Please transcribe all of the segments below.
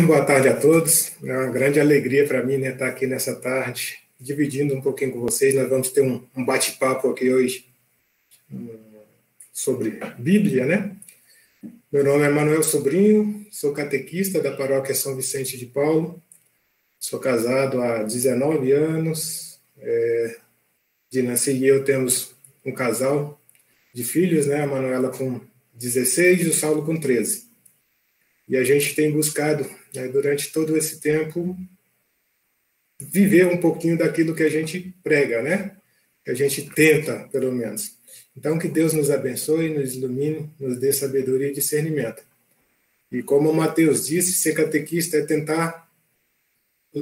Boa tarde a todos. É uma grande alegria para mim, né, estar aqui nessa tarde, dividindo um pouquinho com vocês. Nós vamos ter um bate-papo aqui hoje sobre Bíblia, né? Meu nome é Manuel Sobrinho, sou catequista da paróquia São Vicente de Paulo, sou casado há 19 anos, Dinanci e eu temos um casal de filhos, né? A Manuela com 16 e o Saulo com 13. E a gente tem buscado, né, durante todo esse tempo, viver um pouquinho daquilo que a gente prega, né? Que a gente tenta, pelo menos. Então, que Deus nos abençoe, nos ilumine, nos dê sabedoria e discernimento. E como o Mateus disse, ser catequista é tentar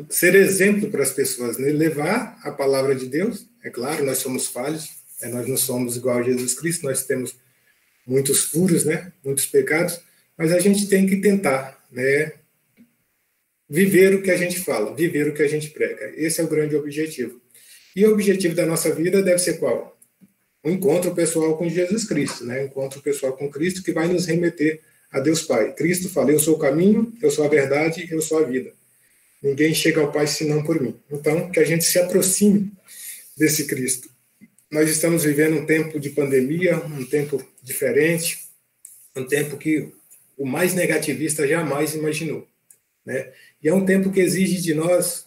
ser exemplo para as pessoas, né? Levar a palavra de Deus. É claro, nós somos falhos, nós não somos igual a Jesus Cristo, nós temos muitos furos, né? Muitos pecados, mas a gente tem que tentar, né, viver o que a gente fala, viver o que a gente prega. Esse é o grande objetivo. E o objetivo da nossa vida deve ser qual? Um encontro pessoal com Jesus Cristo, né? Um encontro pessoal com Cristo que vai nos remeter a Deus Pai. Cristo fala, eu sou o caminho, eu sou a verdade, eu sou a vida. Ninguém chega ao Pai senão por mim. Então, que a gente se aproxime desse Cristo. Nós estamos vivendo um tempo de pandemia, um tempo diferente, um tempo que o mais negativista jamais imaginou, né? E é um tempo que exige de nós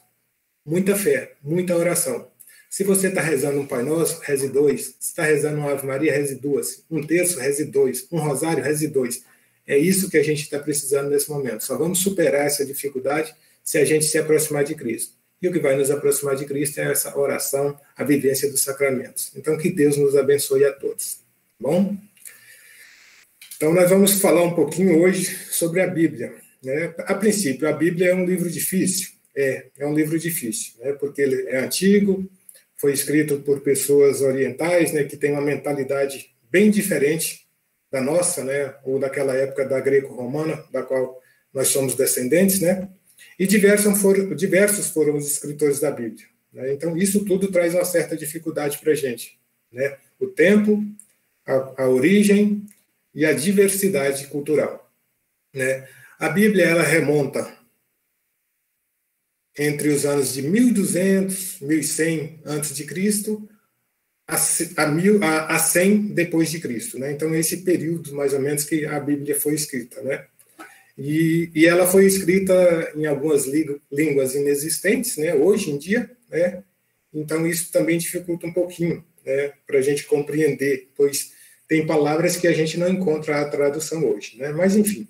muita fé, muita oração. Se você está rezando um Pai Nosso, reze 2. Se está rezando uma Ave Maria, reze 2. Um terço, reze 2. Um rosário, reze 2. É isso que a gente está precisando nesse momento. Só vamos superar essa dificuldade se a gente se aproximar de Cristo. E o que vai nos aproximar de Cristo é essa oração, a vivência dos sacramentos. Então, que Deus nos abençoe a todos. Tá bom? Então, nós vamos falar um pouquinho hoje sobre a Bíblia, né? A princípio, a Bíblia é um livro difícil. É um livro difícil, né? Porque ele é antigo, foi escrito por pessoas orientais, né, que têm uma mentalidade bem diferente da nossa, né, ou daquela época da greco-romana, da qual nós somos descendentes, né? E diversos foram os escritores da Bíblia, né? Então, isso tudo traz uma certa dificuldade para a gente, né? O tempo, a origem e a diversidade cultural, né? A Bíblia, ela remonta entre os anos de 1200, 1100 a.C., a 100 depois de Cristo, né? Então, esse período, mais ou menos, que a Bíblia foi escrita, né? E ela foi escrita em algumas línguas inexistentes, né? Hoje em dia, né? Então, isso também dificulta um pouquinho, né? Para a gente compreender, pois tem palavras que a gente não encontra a tradução hoje, né? Mas, enfim,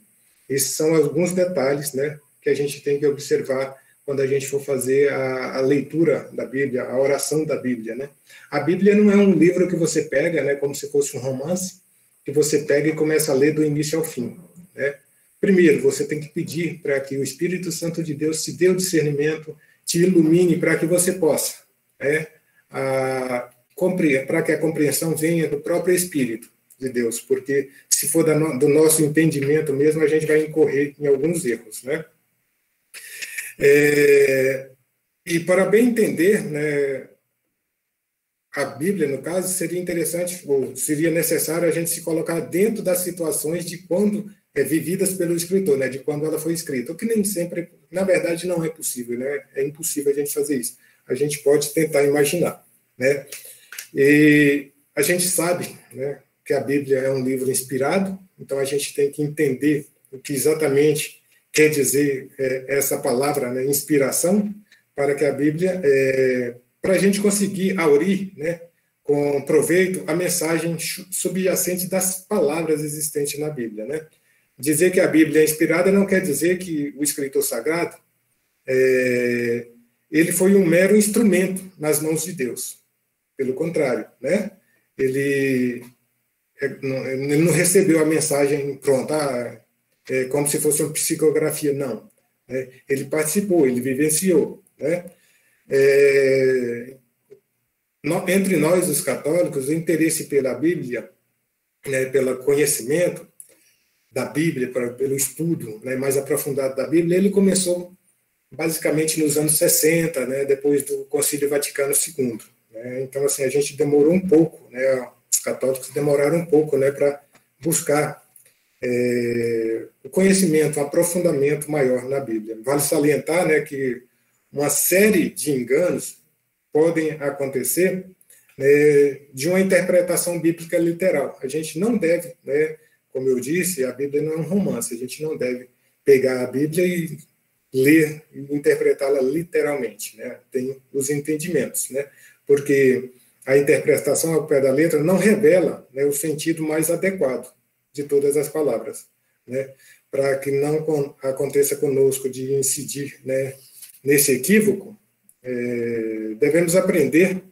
esses são alguns detalhes, né, que a gente tem que observar quando a gente for fazer a leitura da Bíblia, a oração da Bíblia, né? A Bíblia não é um livro que você pega, né, como se fosse um romance, que você pega e começa a ler do início ao fim, né? Primeiro, você tem que pedir para que o Espírito Santo de Deus te dê o discernimento, te ilumine para que você possa, né, para que a compreensão venha do próprio Espírito de Deus, porque se for do nosso entendimento mesmo, a gente vai incorrer em alguns erros, né? E para bem entender, né, a Bíblia, no caso, seria interessante, ou seria necessário a gente se colocar dentro das situações de quando vividas pelo escritor, né, de quando ela foi escrita, o que nem sempre, na verdade, não é possível, né? É impossível a gente fazer isso. A gente pode tentar imaginar, né? E a gente sabe, né, que a Bíblia é um livro inspirado, então a gente tem que entender o que exatamente quer dizer essa palavra, né, inspiração, para que a Bíblia, para a gente conseguir aurir, né, com proveito a mensagem subjacente das palavras existentes na Bíblia, né? Dizer que a Bíblia é inspirada não quer dizer que o escritor sagrado ele foi um mero instrumento nas mãos de Deus. Pelo contrário, né? Ele não recebeu a mensagem pronta, como se fosse uma psicografia, não. Né? Ele participou, ele vivenciou, né? Entre nós, os católicos, o interesse pela Bíblia, né, pelo conhecimento da Bíblia, pelo estudo, né, mais aprofundado da Bíblia, ele começou basicamente nos anos 60, né, depois do Concílio Vaticano II. Né? Então, assim, a gente demorou um pouco, né, os católicos demoraram um pouco, né, para buscar o conhecimento, o aprofundamento maior na Bíblia. Vale salientar, né, que uma série de enganos podem acontecer de uma interpretação bíblica literal. A gente não deve, né, como eu disse, a Bíblia não é um romance, a gente não deve pegar a Bíblia e ler e interpretá-la literalmente, né? Tem os entendimentos, né? Porque a interpretação ao pé da letra não revela, né, o sentido mais adequado de todas as palavras, né? Para que não aconteça conosco de incidir, né, nesse equívoco, devemos aprender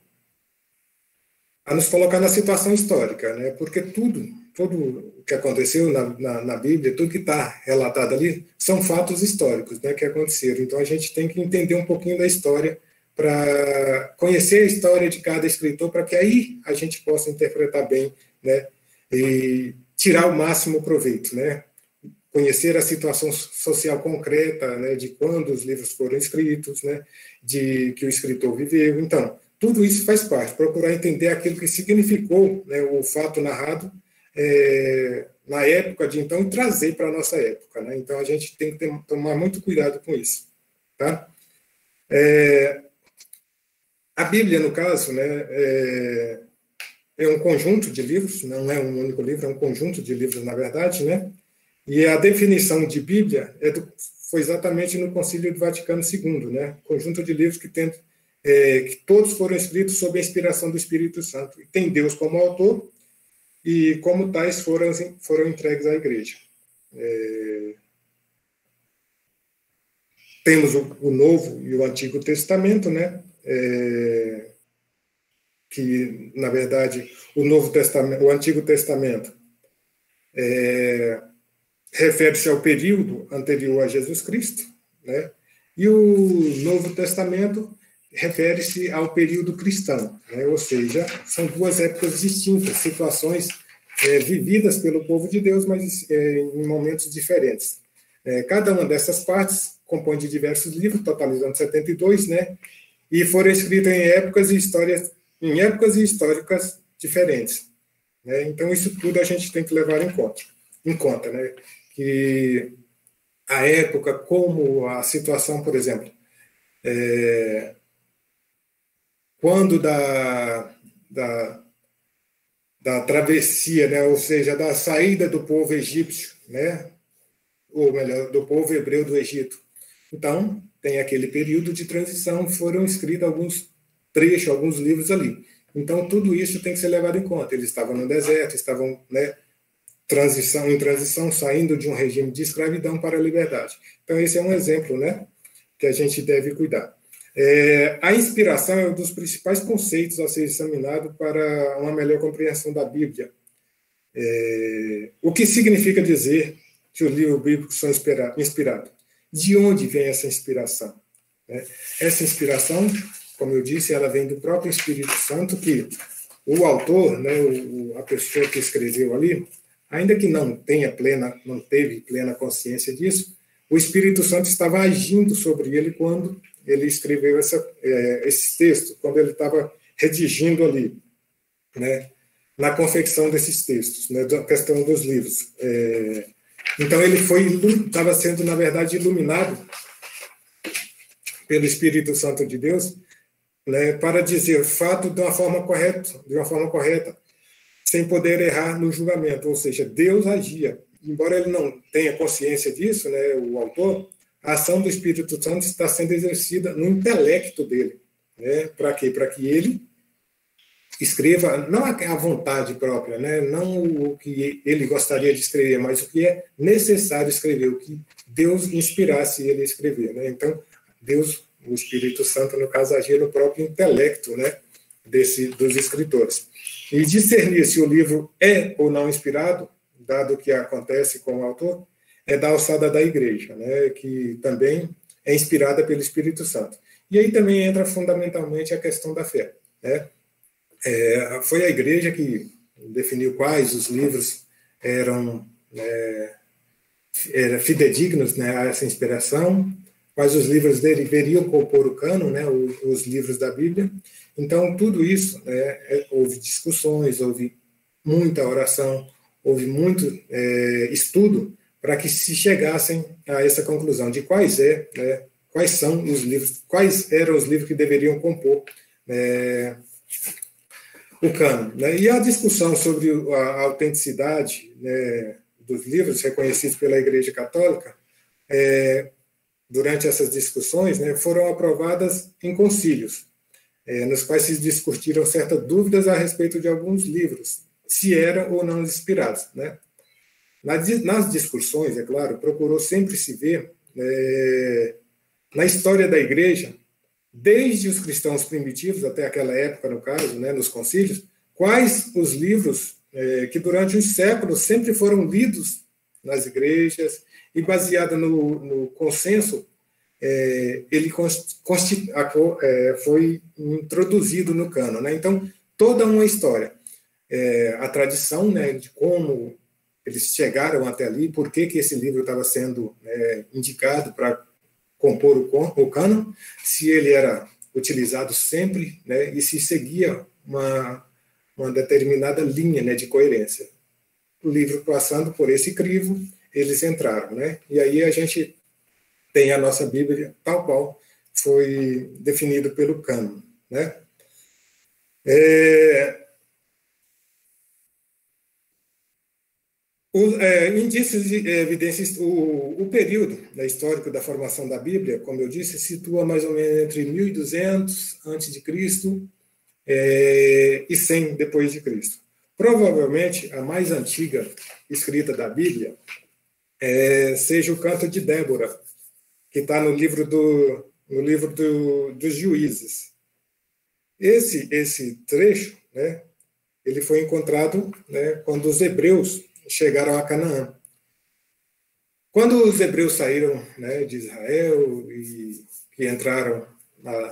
a nos colocar na situação histórica, né? Porque tudo o que aconteceu na Bíblia, tudo que está relatado ali, são fatos históricos, né, que aconteceram. Então, a gente tem que entender um pouquinho da história para conhecer a história de cada escritor, para que aí a gente possa interpretar bem, né, e tirar o máximo proveito, né? Conhecer a situação social concreta, né, de quando os livros foram escritos, né, de que o escritor viveu. Então, tudo isso faz parte, procurar entender aquilo que significou, né, o fato narrado na época de então e trazer para a nossa época, né? Então, a gente tem que tomar muito cuidado com isso, tá? A Bíblia, no caso, né, é um conjunto de livros, não é um único livro, é um conjunto de livros, na verdade, né? E a definição de Bíblia foi exatamente no Concílio do Vaticano II, né? Conjunto de livros que todos foram escritos sob a inspiração do Espírito Santo. E tem Deus como autor e, como tais, foram entregues à Igreja. Temos o Novo e o Antigo Testamento, né? Que, na verdade, o Antigo Testamento refere-se ao período anterior a Jesus Cristo, né? E o Novo Testamento refere-se ao período cristão, né? Ou seja, são duas épocas distintas, situações vividas pelo povo de Deus, mas em momentos diferentes. Cada uma dessas partes compõe de diversos livros, totalizando 72, né? E foram escritos em épocas e históricas diferentes, né? Então, isso tudo a gente tem que levar em conta, né? Que a época, como a situação, por exemplo, quando da travessia, né? Ou seja, da saída do povo egípcio, né? Ou melhor, do povo hebreu do Egito. Então, tem aquele período de transição, foram escritos alguns trechos, alguns livros ali. Então, tudo isso tem que ser levado em conta. Eles estavam no deserto, estavam, né, em transição, saindo de um regime de escravidão para a liberdade. Então, esse é um exemplo, né, que a gente deve cuidar. A inspiração é um dos principais conceitos a ser examinado para uma melhor compreensão da Bíblia. O que significa dizer que os livros bíblicos são inspirados? De onde vem essa inspiração? Essa inspiração, como eu disse, ela vem do próprio Espírito Santo, que o autor, né, a pessoa que escreveu ali, ainda que não teve plena consciência disso, o Espírito Santo estava agindo sobre ele quando ele escreveu esses textos, quando ele estava redigindo ali, né, na confecção desses textos, né, da questão dos livros. Então, ele estava sendo, na verdade, iluminado pelo Espírito Santo de Deus, né, para dizer o fato de uma forma correta, sem poder errar no julgamento. Ou seja, Deus agia. Embora ele não tenha consciência disso, né, o autor, a ação do Espírito Santo está sendo exercida no intelecto dele. Né? Para quê? Para que ele escreva, não a vontade própria, né? Não o que ele gostaria de escrever, mas o que é necessário escrever, o que Deus inspirasse ele a escrever. Né? Então, Deus, o Espírito Santo, no caso, agia no próprio intelecto, né, dos escritores. E discernir se o livro é ou não inspirado, dado o que acontece com o autor, é da alçada da igreja, né, que também é inspirada pelo Espírito Santo. E aí também entra fundamentalmente a questão da fé. Né? Foi a igreja que definiu quais os livros eram fidedignos, né, a essa inspiração, quais os livros deveriam compor o cânon, né, os livros da Bíblia. Então, tudo isso, né, houve discussões, houve muita oração, houve muito estudo para que se chegassem a essa conclusão de quais são os livros, quais eram os livros que deveriam compor o cânon. Né? E a discussão sobre a autenticidade, né, dos livros reconhecidos pela Igreja Católica, durante essas discussões, né, foram aprovadas em concílios, nos quais se discutiram certas dúvidas a respeito de alguns livros, se eram ou não inspirados. Né? Nas discussões, é claro, procurou sempre se ver, na história da Igreja, desde os cristãos primitivos até aquela época, no caso, né, nos concílios, quais os livros que durante os séculos sempre foram lidos nas igrejas e baseado no consenso, ele foi introduzido no cânon. Né? Então, toda uma história, a tradição, né, de como eles chegaram até ali, por que esse livro estava sendo indicado para compor o cânon, se ele era utilizado sempre, né, e se seguia uma determinada linha, né, de coerência. O livro passando por esse crivo, eles entraram. Né? E aí a gente tem a nossa Bíblia tal qual foi definido pelo cânon. Né? Indícios e evidências, o período, né, histórico da formação da Bíblia, como eu disse, situa mais ou menos entre 1200 a.C. E 100 depois de Cristo. Provavelmente a mais antiga escrita da Bíblia seja o Canto de Débora, que está no livro dos Juízes. Esse trecho, né, ele foi encontrado, né, quando os hebreus chegaram a Canaã. Quando os hebreus saíram, né, de Israel e que entraram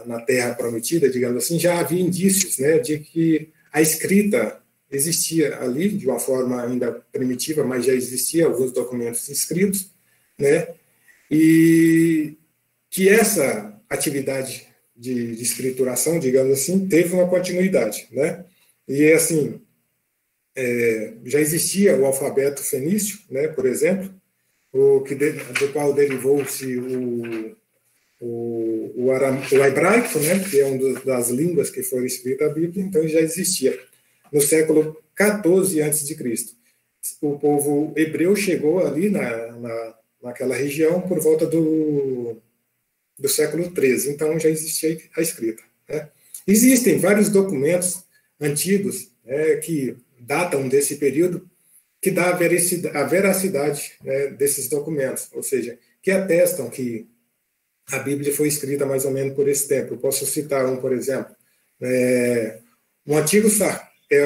na Terra Prometida, digamos assim, já havia indícios, né, de que a escrita existia ali, de uma forma ainda primitiva, mas já existia alguns documentos escritos, né, e que essa atividade de escrituração, digamos assim, teve uma continuidade. Né, e assim, já existia o alfabeto fenício, né, por exemplo, do qual derivou-se o hebraico, né, que é uma das línguas que foram escritas a Bíblia, então já existia. No século XIV a.C., o povo hebreu chegou ali naquela região por volta do século XIII, então já existia a escrita. Né? Existem vários documentos antigos, que datam desse período, que dá a veracidade, né, desses documentos, ou seja, que atestam que a Bíblia foi escrita mais ou menos por esse tempo. Eu posso citar um, por exemplo, um antigo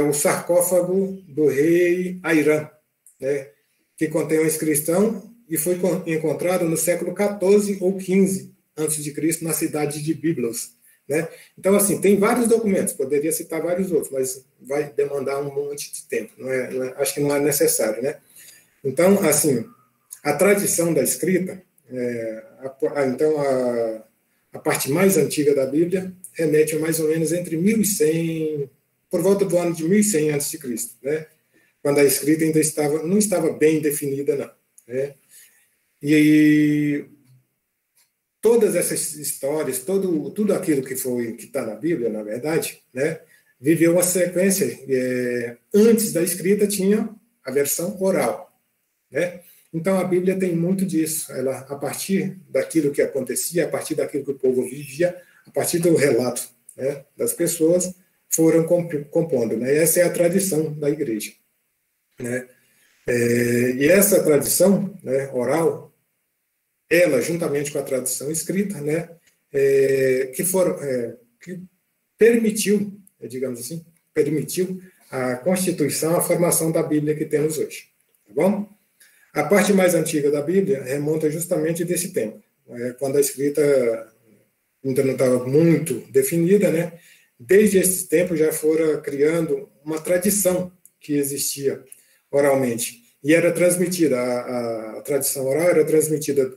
o sarcófago do rei Airã, né, que contém uma inscrição e foi encontrado no século XIV ou XV a.C., na cidade de Biblos. Né? Então, assim, tem vários documentos, poderia citar vários outros, mas vai demandar um monte de tempo, acho que não é necessário. Né? Então, assim, a tradição da escrita, a parte mais antiga da Bíblia remete a mais ou menos entre 1100, por volta do ano de 1100 a.C., né? Quando a escrita ainda não estava bem definida, não. Né? E todas essas histórias, tudo aquilo que está na Bíblia, na verdade, né, viveu uma sequência. Antes da escrita tinha a versão oral. Né? Então, a Bíblia tem muito disso. Ela, a partir daquilo que acontecia, a partir daquilo que o povo vivia, a partir do relato, né, das pessoas, foram compondo. Né? Essa é a tradição da igreja. Né? E essa tradição, né, oral, ela, juntamente com a tradição escrita, né, que permitiu, digamos assim, permitiu a constituição, a formação da Bíblia que temos hoje. Tá bom? A parte mais antiga da Bíblia remonta justamente desse tempo, quando a escrita ainda não estava muito definida, né? Desde esse tempo já fora criando uma tradição que existia oralmente, e era transmitida, a tradição oral era transmitida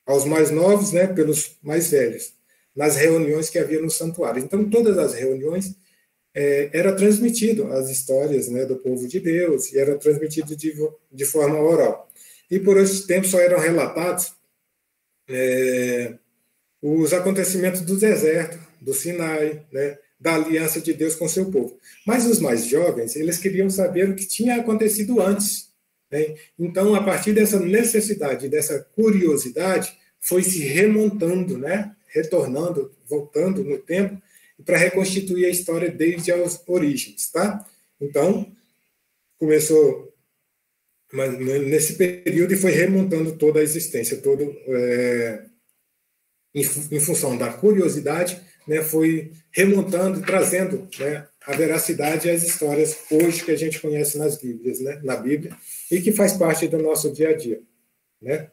aos mais novos, né, pelos mais velhos, nas reuniões que havia no santuário. Então, todas as reuniões era transmitido as histórias, né, do povo de Deus, e era transmitido de forma oral. E por esse tempo só eram relatados os acontecimentos do deserto, do Sinai, né, da aliança de Deus com seu povo. Mas os mais jovens, eles queriam saber o que tinha acontecido antes, né? Então, a partir dessa necessidade, dessa curiosidade, foi se remontando, né, retornando, voltando no tempo, para reconstituir a história desde as origens, tá? Então, começou mas nesse período e foi remontando toda a existência, todo em função da curiosidade, né, foi remontando, trazendo, né, a veracidade e as histórias hoje que a gente conhece nas Bíblias, né, na Bíblia, e que faz parte do nosso dia a dia, né?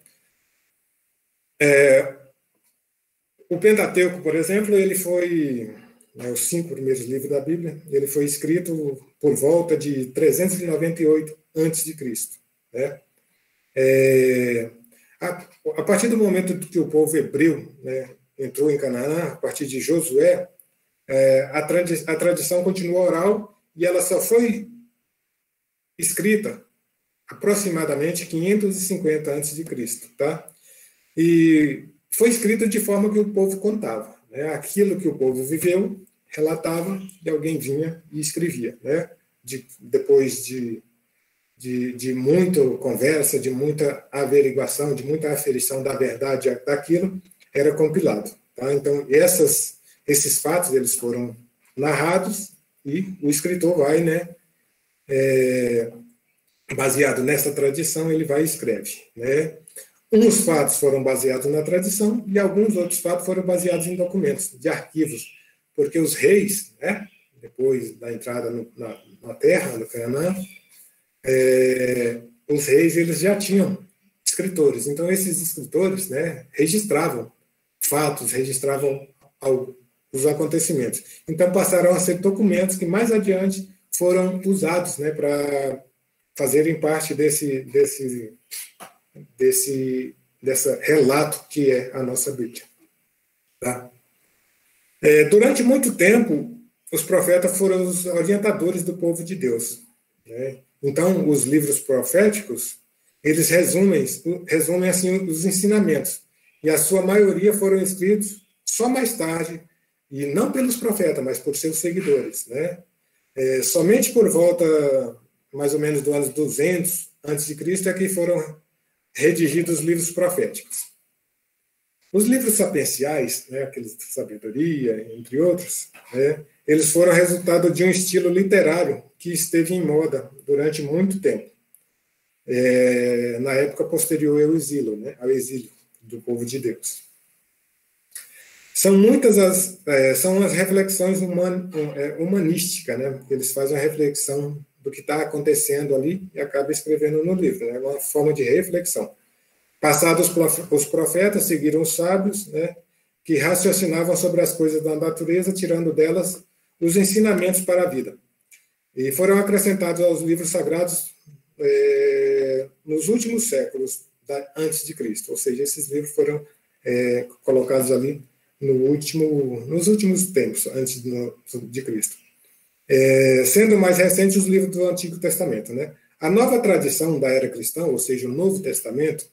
O Pentateuco, por exemplo, ele foi, né, os 5 primeiros livros da Bíblia, ele foi escrito por volta de 398 a.C., né? A partir do momento que o povo hebreu, né, entrou em Canaã, a partir de Josué, a tradição continua oral e ela só foi escrita aproximadamente 550 a.C., tá? E foi escrita de forma que o povo contava, né? Aquilo que o povo viveu, relatava, e alguém vinha e escrevia, né? Depois de muita conversa, de muita averiguação, de muita aferição da verdade daquilo, era compilado. Tá? Então, esses fatos eles foram narrados e o escritor vai, né, baseado nessa tradição, ele vai e escreve. Né? Uns fatos foram baseados na tradição e alguns outros fatos foram baseados em documentos, de arquivos, porque os reis, né, depois da entrada na terra, no Canaã, os reis eles já tinham escritores. Então, esses escritores, né, registravam fatos, registravam os acontecimentos. Então, passaram a ser documentos que mais adiante foram usados, né, para fazerem parte desse relato que é a nossa Bíblia. Tá? Durante muito tempo, os profetas foram os orientadores do povo de Deus, né? Então, os livros proféticos, eles resumem assim, os ensinamentos. E a sua maioria foram escritos só mais tarde, e não pelos profetas, mas por seus seguidores. Né? Somente por volta, mais ou menos, do ano 200 a.C., é que foram redigidos os livros proféticos. Os livros sapienciais, né, aqueles de sabedoria, entre outros, né, eles foram resultado de um estilo literário que esteve em moda durante muito tempo, na época posterior ao exílio, né, ao exílio do povo de Deus. São muitas são as reflexões humanísticas, né? Eles fazem a reflexão do que está acontecendo ali e acabam escrevendo no livro, né? Uma forma de reflexão. Passados os profetas, seguiram os sábios, né, que raciocinavam sobre as coisas da natureza, tirando delas os ensinamentos para a vida. E foram acrescentados aos livros sagrados nos últimos séculos antes de Cristo. Ou seja, esses livros foram colocados ali nos últimos tempos antes de Cristo. Sendo mais recentes os livros do Antigo Testamento. Né? A nova tradição da era cristã, ou seja, o Novo Testamento,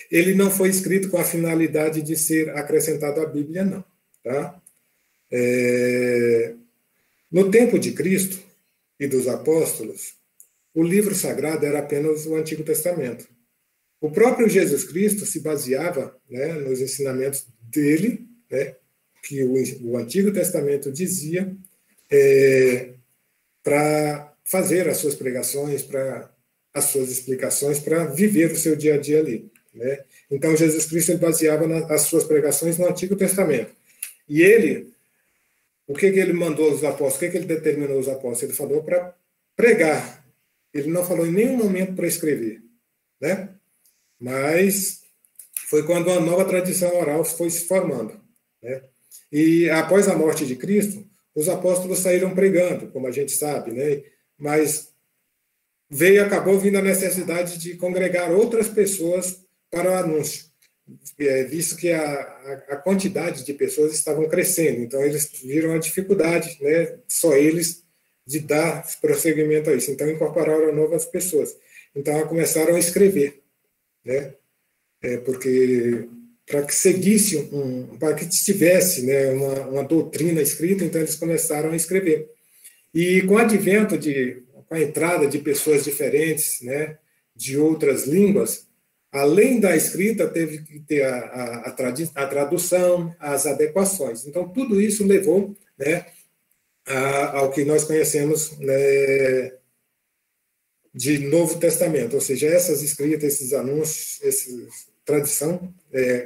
ele não foi escrito com a finalidade de ser acrescentado à Bíblia, não. Tá? No tempo de Cristo e dos apóstolos, o livro sagrado era apenas o Antigo Testamento. O próprio Jesus Cristo se baseava, né, nos ensinamentos dele, né, que o Antigo Testamento dizia, para fazer as suas pregações, para as suas explicações, para viver o seu dia a dia ali. Né? Então, Jesus Cristo ele baseava as suas pregações no Antigo Testamento. E ele, o que ele mandou aos apóstolos, o que ele determinou aos apóstolos? Ele falou para pregar. Ele não falou em nenhum momento para escrever. Né? Mas foi quando a nova tradição oral foi se formando. Né? E após a morte de Cristo, os apóstolos saíram pregando, como a gente sabe, né? Mas acabou vindo a necessidade de congregar outras pessoas para o anúncio. visto que a quantidade de pessoas estavam crescendo. Então, eles viram a dificuldade, né, só eles, de dar prosseguimento a isso. Então, incorporaram novas pessoas. Então, começaram a escrever, né, porque para que seguisse, para que tivesse, né, uma doutrina escrita, então eles começaram a escrever. E com o advento com a entrada de pessoas diferentes, né, de outras línguas, além da escrita, teve que ter a tradução, as adequações. Então, tudo isso levou, né, ao que nós conhecemos, né, de Novo Testamento, ou seja, essas escritas, esses anúncios,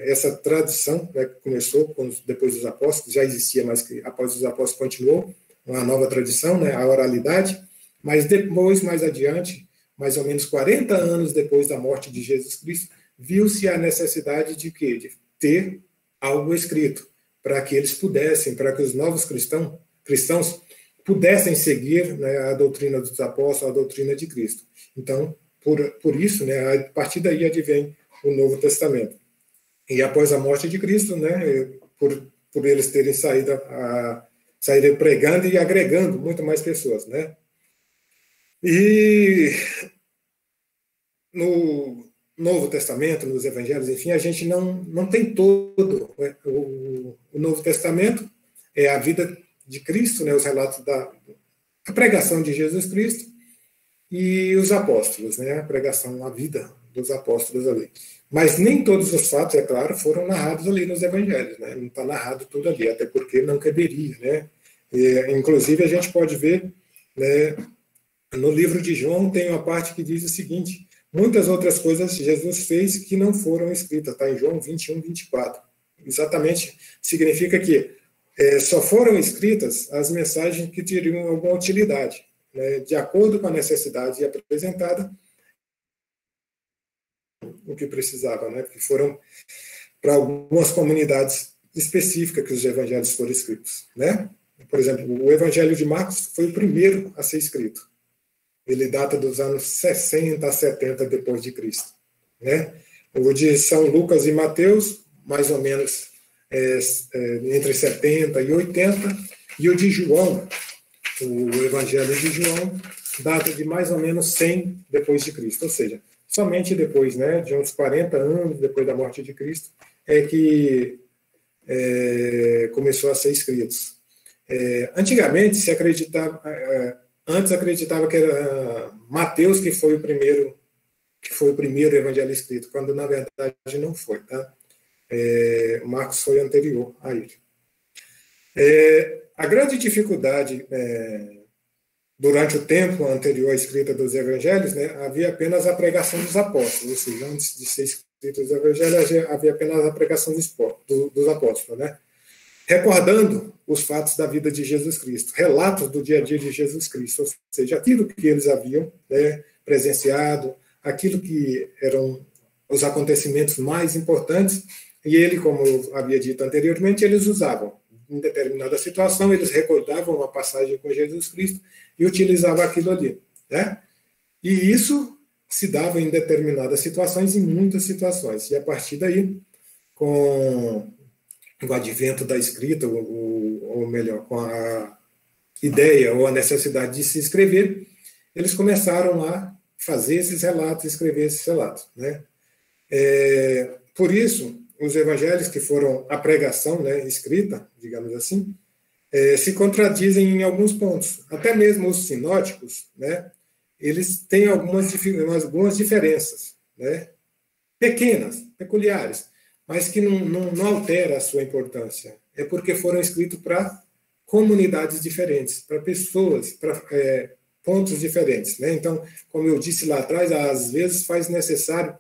essa tradição, né, que começou depois dos apóstolos, já existia, mas que após os apóstolos continuou, uma nova tradição, né, a oralidade, mas depois, mais adiante, mais ou menos 40 anos depois da morte de Jesus Cristo, viu-se a necessidade de quê? De ter algo escrito, para que eles pudessem, para que os novos cristãos pudessem seguir, né, a doutrina dos apóstolos, a doutrina de Cristo. Então, por isso, né, a partir daí advém o Novo Testamento. E após a morte de Cristo, né, por eles terem saído pregando e agregando muito mais pessoas, né? E no Novo Testamento, nos Evangelhos, enfim, a gente não tem todo, né, o Novo Testamento é a vida de Cristo, né, os relatos da pregação de Jesus Cristo e os apóstolos, né, a pregação, a vida dos apóstolos ali. Mas nem todos os fatos, é claro, foram narrados ali nos Evangelhos, né? Não está narrado tudo ali, até porque não caberia, né? Inclusive, a gente pode ver, né, no livro de João tem uma parte que diz o seguinte: muitas outras coisas Jesus fez que não foram escritas, está em João 21, 24. Exatamente, significa que só foram escritas as mensagens que teriam alguma utilidade, né, de acordo com a necessidade apresentada, o que precisava, né, que foram para algumas comunidades específicas que os evangelhos foram escritos, né? Por exemplo, o Evangelho de Marcos foi o primeiro a ser escrito. Ele data dos anos 60 a 70 depois de Cristo, né? O de São Lucas e Mateus, mais ou menos entre 70 e 80, e o de João, o Evangelho de João, data de mais ou menos 100 depois de Cristo, ou seja, somente depois, né, de uns 40 anos depois da morte de Cristo, é que começou a ser escritos. Antigamente se acreditava, antes acreditava que era Mateus que foi o primeiro evangelho escrito, quando na verdade não foi, tá? Marcos foi anterior a ele. A grande dificuldade durante o tempo anterior à escrita dos evangelhos, né, havia apenas a pregação dos apóstolos, ou seja, antes de ser escritos os evangelhos, havia apenas a pregação dos apóstolos, né? Recordando os fatos da vida de Jesus Cristo, relatos do dia a dia de Jesus Cristo, ou seja, aquilo que eles haviam, né, presenciado, aquilo que eram os acontecimentos mais importantes, e ele, como eu havia dito anteriormente, eles usavam. Em determinada situação, eles recordavam uma passagem com Jesus Cristo e utilizavam aquilo ali, né? E isso se dava em determinadas situações, em muitas situações. E a partir daí, com o advento da escrita, ou melhor, com a ideia ou a necessidade de se escrever, eles começaram a fazer esses relatos, escrever esses relatos, né? Por isso, os evangelhos que foram a pregação, né, escrita, digamos assim, se contradizem em alguns pontos. Até mesmo os sinóticos, né, eles têm algumas diferenças, né, pequenas, peculiares, mas que não altera a sua importância. É porque foram escritos para comunidades diferentes, para pessoas, para pontos diferentes, né? Então, como eu disse lá atrás, às vezes faz necessário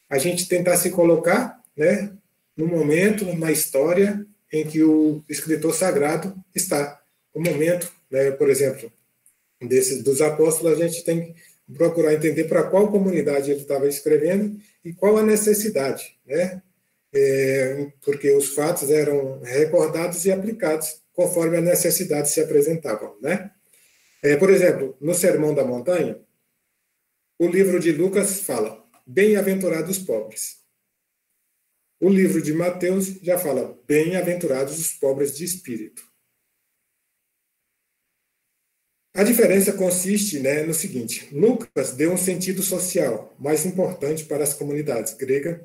a gente tentar se colocar, né, no momento, na história em que o escritor sagrado está. O momento, né, por exemplo, dos apóstolos, a gente tem que procurar entender para qual comunidade ele estava escrevendo e qual a necessidade, né? Porque os fatos eram recordados e aplicados conforme a necessidade se apresentavam, né? Por exemplo, no Sermão da Montanha, o livro de Lucas fala: bem-aventurados os pobres. o livro de Mateus já fala: bem-aventurados os pobres de espírito. A diferença consiste, né, no seguinte: Lucas deu um sentido social mais importante para as comunidades gregas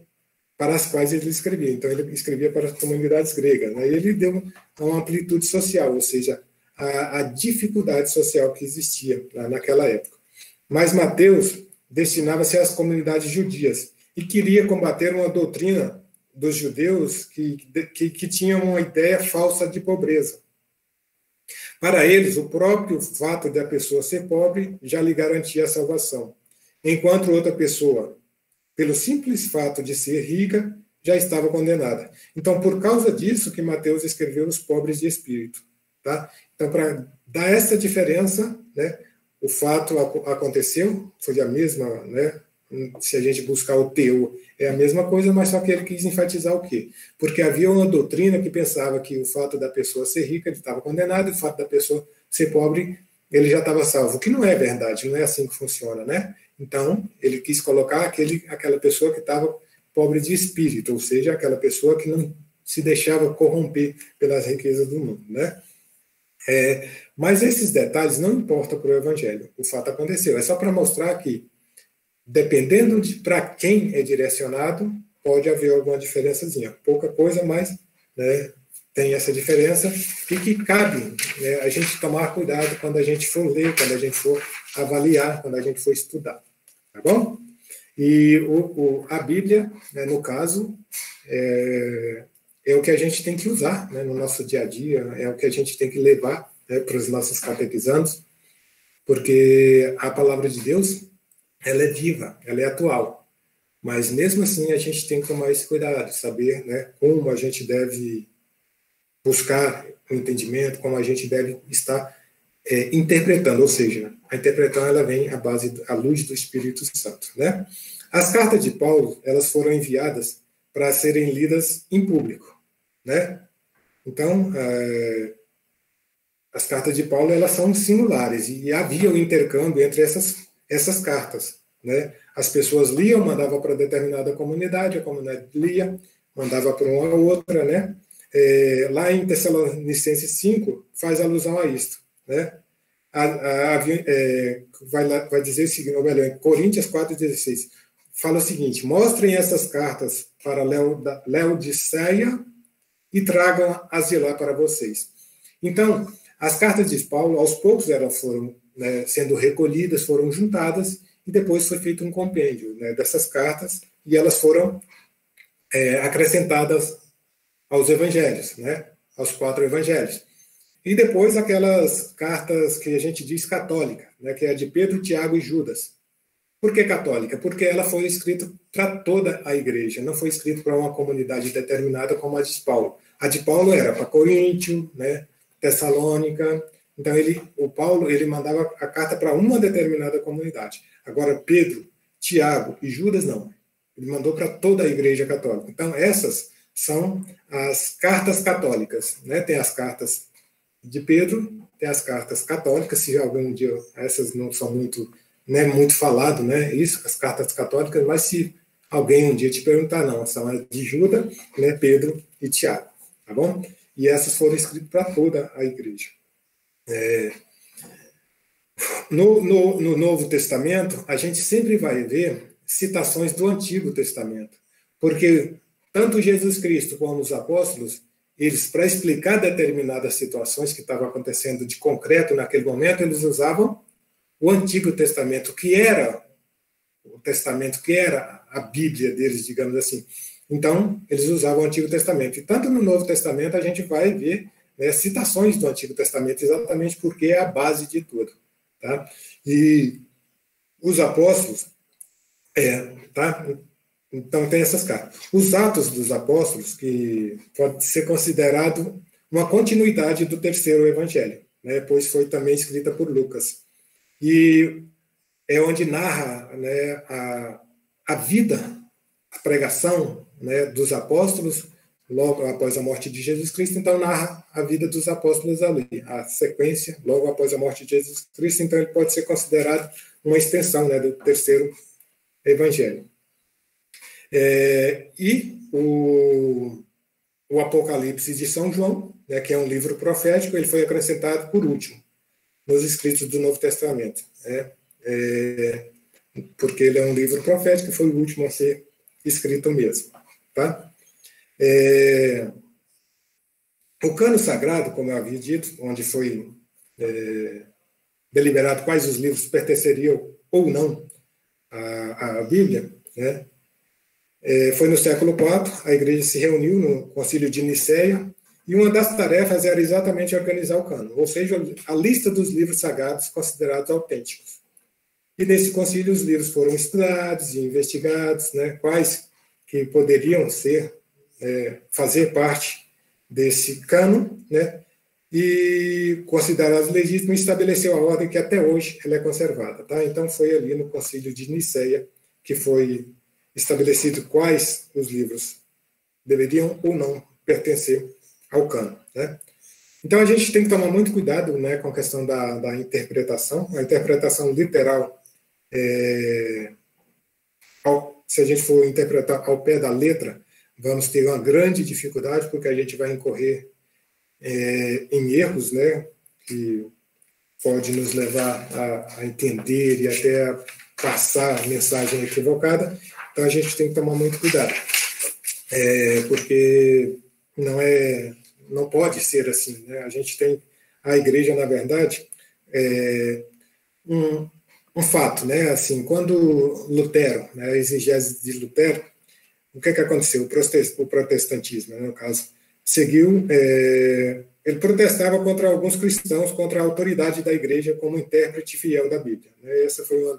para as quais ele escrevia. Então, ele escrevia para as comunidades gregas. Né? E ele deu uma amplitude social, ou seja, a dificuldade social que existia naquela época. Mas Mateus destinava-se às comunidades judias e queria combater uma doutrina dos judeus que tinham uma ideia falsa de pobreza. Para eles, o próprio fato de a pessoa ser pobre já lhe garantia a salvação, enquanto outra pessoa, pelo simples fato de ser rica, já estava condenada. Então, por causa disso que Mateus escreveu os pobres de espírito. Tá? Então, para dar essa diferença, né, o fato aconteceu, foi a mesma, né, se a gente buscar o teor, é a mesma coisa, mas só que ele quis enfatizar o quê? Porque havia uma doutrina que pensava que o fato da pessoa ser rica, ele estava condenado, e o fato da pessoa ser pobre, ele já estava salvo, o que não é verdade, não é assim que funciona, né? Então, ele quis colocar aquela pessoa que estava pobre de espírito, ou seja, aquela pessoa que não se deixava corromper pelas riquezas do mundo, né? Mas esses detalhes não importam para o Evangelho, o fato aconteceu, é só para mostrar que, dependendo de para quem é direcionado, pode haver alguma diferençazinha, pouca coisa, mas, né, tem essa diferença e que cabe, né, a gente tomar cuidado quando a gente for ler, quando a gente for avaliar, quando a gente for estudar, tá bom? E a Bíblia, né, no caso, é o que a gente tem que usar, né, no nosso dia a dia, é o que a gente tem que levar, né, para os nossos catequizandos, porque a palavra de Deus, ela é viva, ela é atual, mas mesmo assim a gente tem que tomar esse cuidado, saber, né, como a gente deve buscar o entendimento, como a gente deve estar interpretando, ou seja, a interpretação ela vem à luz do Espírito Santo, né? As cartas de Paulo, elas foram enviadas para serem lidas em público, né? Então, as cartas de Paulo, elas são singulares, e havia um intercâmbio entre essas cartas, né? As pessoas liam, mandavam para determinada comunidade, a comunidade lia, mandava para uma outra, né? Lá em Tessalonicenses 5, faz alusão a isto, né? Vai dizer o seguinte, em Coríntios 4,16, fala o seguinte: mostrem essas cartas para Laodiceia e tragam-as de lá para vocês. Então, as cartas de Paulo, aos poucos, elas foram, né, sendo recolhidas, foram juntadas, e depois foi feito um compêndio, né, dessas cartas, e elas foram acrescentadas aos evangelhos, né, aos 4 evangelhos. E depois aquelas cartas que a gente diz católica, né, que é a de Pedro, Tiago e Judas. Por que católica? Porque ela foi escrita para toda a igreja, não foi escrita para uma comunidade determinada como a de Paulo. A de Paulo era para Coríntio, né, Tessalônica. Então o Paulo ele mandava a carta para uma determinada comunidade. Agora Pedro, Tiago e Judas não. Ele mandou para toda a igreja católica. Então essas são as cartas católicas, né? Tem as cartas de Pedro, tem as cartas católicas, se algum dia essas não são muito, né, muito falado, né, isso, as cartas católicas, mas se alguém um dia te perguntar, não, são as de Judas, né, Pedro e Tiago, tá bom? E essas foram escritas para toda a igreja. No Novo Testamento, a gente sempre vai ver citações do Antigo Testamento, porque tanto Jesus Cristo como os apóstolos, eles, para explicar determinadas situações que estavam acontecendo de concreto naquele momento, eles usavam o Antigo Testamento, que era o Testamento, que era a Bíblia deles, digamos assim. Então, eles usavam o Antigo Testamento. E tanto no Novo Testamento a gente vai ver, né, citações do Antigo Testamento, exatamente porque é a base de tudo. Tá? E os apóstolos, tá? Então, tem essas cartas. Os Atos dos Apóstolos, que pode ser considerado uma continuidade do terceiro evangelho, né, pois foi também escrita por Lucas. E é onde narra, né, a vida, a pregação, né, dos apóstolos, logo após a morte de Jesus Cristo. Então, narra a vida dos apóstolos ali, a sequência, logo após a morte de Jesus Cristo. Então, ele pode ser considerado uma extensão, né, do terceiro evangelho. E o Apocalipse de São João, né, que é um livro profético, ele foi acrescentado por último nos escritos do Novo Testamento, né? Porque ele é um livro profético e foi o último a ser escrito mesmo. Tá? O cano sagrado, como eu havia dito, onde foi deliberado quais os livros pertenceriam ou não à Bíblia, né? Foi no século IV, a igreja se reuniu no Concílio de Nicéia, e uma das tarefas era exatamente organizar o cânon, ou seja, a lista dos livros sagrados considerados autênticos. E nesse concílio os livros foram estudados e investigados, né, quais que poderiam fazer parte desse cânon, né, e considerados legítimos, estabeleceu a ordem que até hoje ela é conservada. Tá? Então foi ali no Concílio de Nicéia que foi estabelecido quais os livros deveriam ou não pertencer ao cânon. Né? Então a gente tem que tomar muito cuidado, né, com a questão da interpretação. A interpretação literal, se a gente for interpretar ao pé da letra, vamos ter uma grande dificuldade, porque a gente vai incorrer em erros, né, que pode nos levar a entender e até a passar a mensagem equivocada. Então a gente tem que tomar muito cuidado, porque não pode ser assim, né? A gente tem a igreja, na verdade, um fato, né? Assim, quando Lutero, né, a exegese de Lutero, o que aconteceu? O protestantismo, né, no caso, seguiu, ele protestava contra alguns cristãos, contra a autoridade da igreja como intérprete fiel da Bíblia. Né? Essa foi uma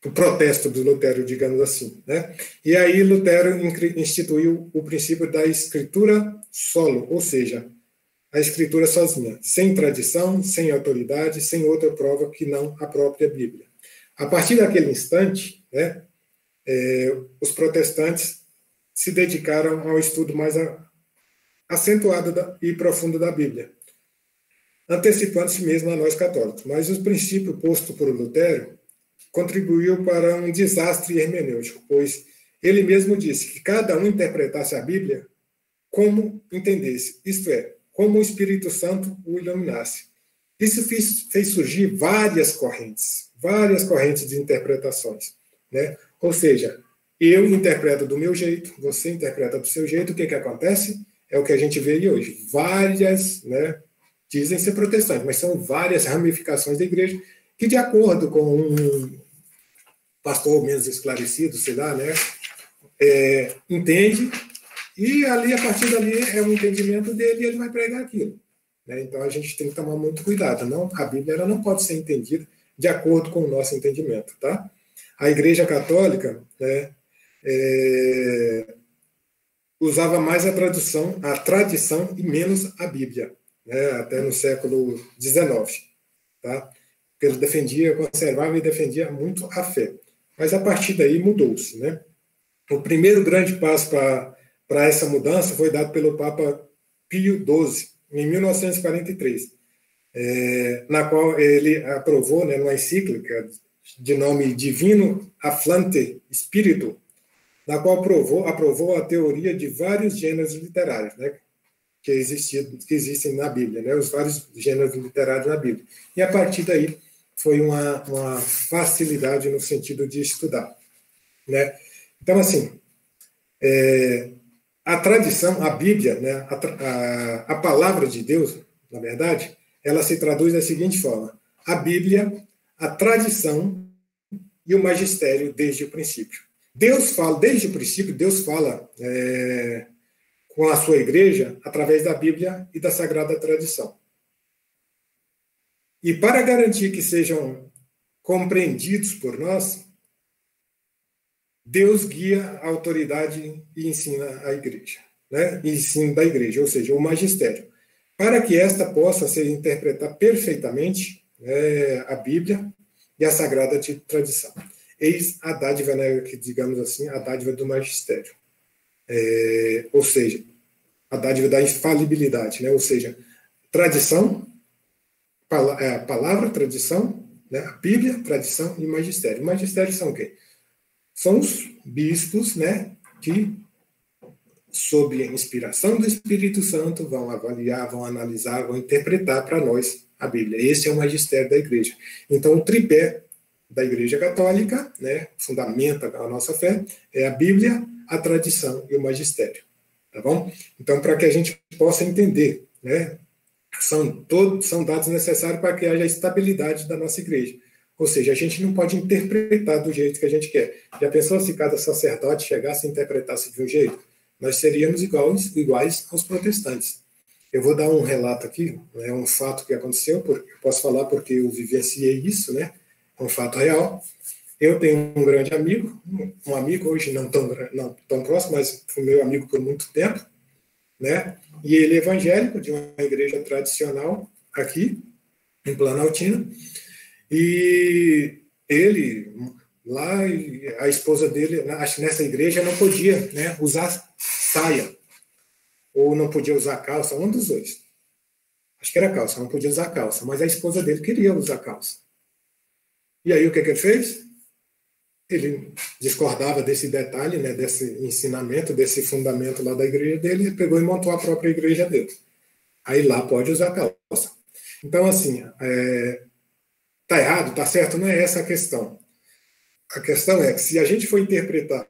o protesto do Lutero, digamos assim. Né? E aí Lutero instituiu o princípio da escritura solo, ou seja, a escritura sozinha, sem tradição, sem autoridade, sem outra prova que não a própria Bíblia. A partir daquele instante, né, os protestantes se dedicaram ao estudo mais acentuado e profundo da Bíblia, antecipando-se mesmo a nós católicos. Mas o princípio posto por Lutero contribuiu para um desastre hermenêutico, pois ele mesmo disse que cada um interpretasse a Bíblia como entendesse, isto é, como o Espírito Santo o iluminasse. Isso fez surgir várias correntes de interpretações, né? Ou seja, eu interpreto do meu jeito, você interpreta do seu jeito, o que acontece? É o que a gente vê aí hoje. Várias, né, dizem ser protestantes, mas são várias ramificações da igreja que, de acordo com um pastor menos esclarecido, sei lá, né, entende, e ali, a partir dali, é um entendimento dele e ele vai pregar aquilo. Né? Então, a gente tem que tomar muito cuidado. A Bíblia ela não pode ser entendida de acordo com o nosso entendimento. Tá? A Igreja Católica, né, usava mais a tradição e menos a Bíblia, né, até no século XIX. Tá? Porque ele conservava e defendia muito a fé. Mas a partir daí mudou-se. Né? O primeiro grande passo para essa mudança foi dado pelo Papa Pio XII, em 1943, na qual ele aprovou, né, numa encíclica de nome Divino Afflante Spiritu, na qual aprovou a teoria de vários gêneros literários, né, que existem na Bíblia, né, os vários gêneros literários na Bíblia. E a partir daí foi uma facilidade no sentido de estudar. Né? Então, assim, a tradição, a Bíblia, né, a palavra de Deus, na verdade, ela se traduz da seguinte forma: a Bíblia, a tradição e o magistério desde o princípio. Deus fala, desde o princípio, Deus fala com a sua igreja através da Bíblia e da Sagrada Tradição. E para garantir que sejam compreendidos por nós, Deus guia a autoridade e ensina a igreja, né? Ensino da igreja, ou seja, o magistério, para que esta possa ser interpretar perfeitamente, né, a Bíblia e a Sagrada Tradição. Eis a dádiva, né, que, digamos assim, a dádiva do magistério. Ou seja, a dádiva da infalibilidade, né? Ou seja, tradição, palavra, tradição né? A Bíblia, tradição e magistério. O magistério são o quê? São os bispos, né, que, sob a inspiração do Espírito Santo, vão avaliar, vão analisar, vão interpretar para nós a Bíblia. Esse é o magistério da igreja. Então, o tripé da Igreja Católica, né, fundamenta a nossa fé, é a Bíblia, a tradição e o magistério. Tá bom? Então, para que a gente possa entender, né, são dados necessários para que haja estabilidade da nossa igreja. Ou seja, a gente não pode interpretar do jeito que a gente quer. Já pensou se cada sacerdote chegasse e interpretasse de um jeito? Nós seríamos iguais aos protestantes. Eu vou dar um relato aqui, é um fato que aconteceu, eu posso falar porque eu vivenciei isso, né? É um fato real. Eu tenho um grande amigo, um amigo hoje não tão próximo, mas foi meu amigo por muito tempo, né? E ele é evangélico, de uma igreja tradicional aqui, em Planaltina, e ele, lá, a esposa dele, acho que nessa igreja, não podia, né, usar saia, ou não podia usar calça, um dos dois. Acho que era calça, não podia usar calça, mas a esposa dele queria usar calça. E aí o que ele fez? Ele discordava desse detalhe, né, desse ensinamento, desse fundamento lá da igreja dele, ele pegou e montou a própria igreja dele. Aí lá pode usar calça. Então, assim, tá errado, tá certo, não é essa a questão. A questão é que se a gente for interpretar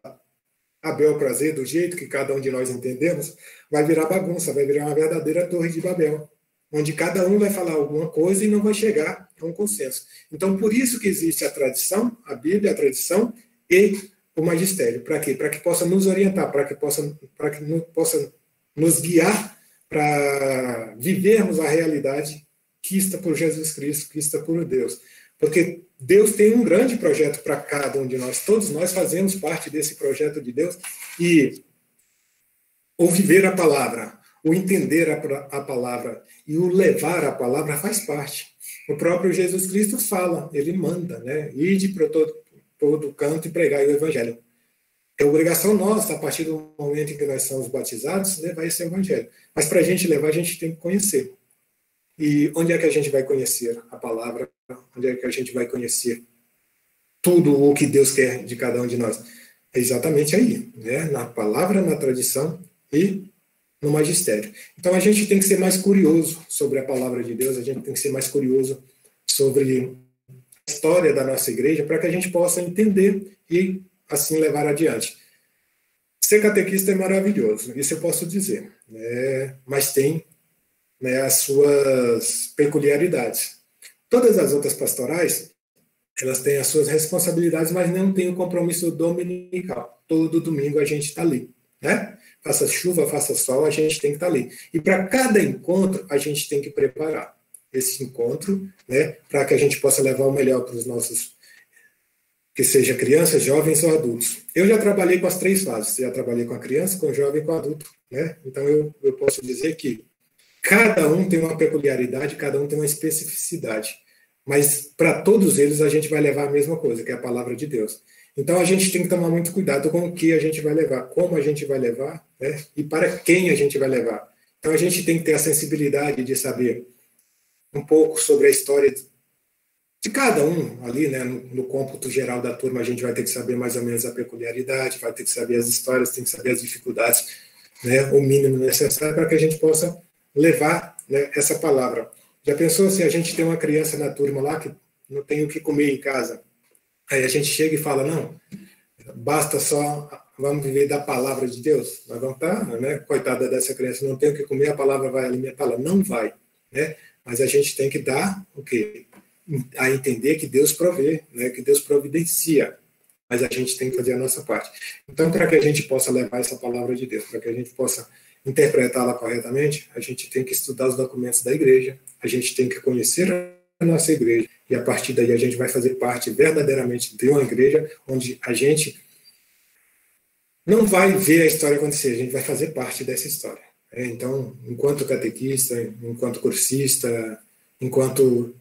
a bel prazer do jeito que cada um de nós entendemos, vai virar bagunça, vai virar uma verdadeira torre de Babel, onde cada um vai falar alguma coisa e não vai chegar a um consenso. Então, por isso que existe a tradição, a Bíblia, a tradição e o magistério. Para quê? Para que possa nos orientar, para que possa nos guiar para vivermos a realidade quista por Jesus Cristo, quista por Deus. Porque Deus tem um grande projeto para cada um de nós. Todos nós fazemos parte desse projeto de Deus. E o viver a palavra, o entender a palavra e o levar a palavra faz parte. O próprio Jesus Cristo fala, ele manda, né? Ide para todo canto e pregai o evangelho. É obrigação nossa, a partir do momento em que nós somos batizados, levar esse evangelho. Mas para a gente levar, a gente tem que conhecer. E onde é que a gente vai conhecer a palavra? Onde é que a gente vai conhecer tudo o que Deus quer de cada um de nós? É exatamente aí, né? Na palavra, na tradição e no magistério. Então a gente tem que ser mais curioso sobre a palavra de Deus, a gente tem que ser mais curioso sobre a história da nossa igreja, para que a gente possa entender e assim levar adiante. Ser catequista é maravilhoso, isso eu posso dizer, né? Mas tem, né, as suas peculiaridades. Todas as outras pastorais, elas têm as suas responsabilidades, mas não têm o compromisso dominical. Todo domingo a gente está ali, né? Faça chuva, faça sol, a gente tem que estar ali. E para cada encontro, a gente tem que preparar esse encontro, né, para que a gente possa levar o melhor para os nossos, que seja crianças, jovens ou adultos. Eu já trabalhei com as três fases, já trabalhei com a criança, com o jovem e com o adulto, né? Então eu posso dizer que cada um tem uma peculiaridade, cada um tem uma especificidade, mas para todos eles a gente vai levar a mesma coisa, que é a palavra de Deus. Então a gente tem que tomar muito cuidado com o que a gente vai levar, como a gente vai levar, né? E para quem a gente vai levar. Então a gente tem que ter a sensibilidade de saber um pouco sobre a história de cada um ali, né? No cômputo geral da turma, a gente vai ter que saber mais ou menos a peculiaridade, vai ter que saber as histórias, tem que saber as dificuldades, né? O mínimo necessário para que a gente possa levar, né, essa palavra. Já pensou se a gente tem uma criança na turma lá que não tem o que comer em casa? Aí a gente chega e fala, não, basta só, vamos viver da palavra de Deus. Nós vamos estar, né, coitada dessa criança, não tem o que comer, a palavra vai alimentá-la. Não vai, né? Mas a gente tem que dar o quê? A entender que Deus provê, né, que Deus providencia. Mas a gente tem que fazer a nossa parte. Então, para que a gente possa levar essa palavra de Deus, para que a gente possa interpretá-la corretamente, a gente tem que estudar os documentos da igreja, a gente tem que conhecer a nossa igreja, e a partir daí a gente vai fazer parte verdadeiramente de uma igreja onde a gente não vai ver a história acontecer, a gente vai fazer parte dessa história. Então, enquanto catequista, enquanto cursista, enquanto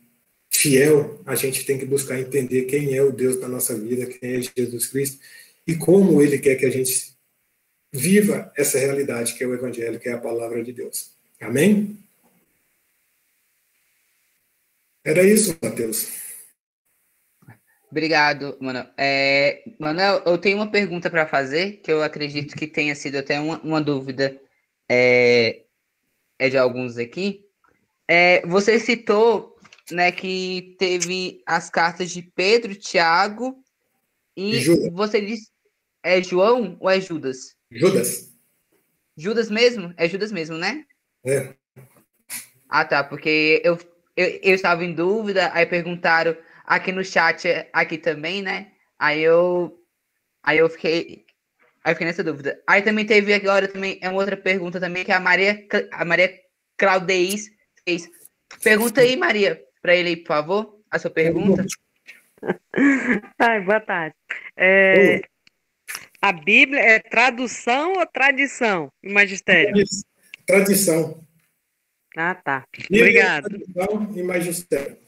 fiel, a gente tem que buscar entender quem é o Deus da nossa vida, quem é Jesus Cristo, e como Ele quer que a gente viva essa realidade que é o Evangelho, que é a palavra de Deus. Amém? Era isso, Mateus. Obrigado, Manuel. Manuel, eu tenho uma pergunta para fazer, que eu acredito que tenha sido até uma dúvida é, de alguns aqui. Você citou, né, que teve as cartas de Pedro, Tiago, E e Judas. você disse, é João ou é Judas? Judas. Judas mesmo? É Judas mesmo, né? É. Ah, tá, porque eu estava em dúvida, aí perguntaram aqui no chat, aqui também, né? Aí eu fiquei nessa dúvida. Aí também teve agora também, uma outra pergunta também, que a Maria Claudeis fez. Pergunta aí, Maria, para ele, por favor, a sua pergunta. Ai, boa tarde. Ô, A Bíblia é tradução ou tradição em magistério? tradição. Ah, tá. Bíblia, Obrigado. tradição e magistério.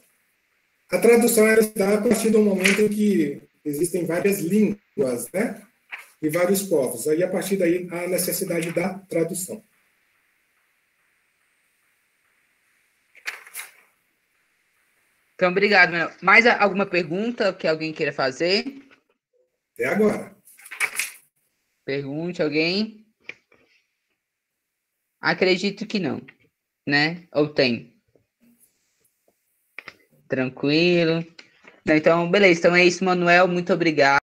A tradução ela se dá a partir do momento em que existem várias línguas, né? E vários povos. Aí, a partir daí, há a necessidade da tradução. Então, obrigado, Manuel. Mais alguma pergunta que alguém queira fazer? Até agora. Pergunte alguém. Acredito que não, né? Ou tem? Tranquilo. Então, beleza. Então é isso, Manuel. Muito obrigado.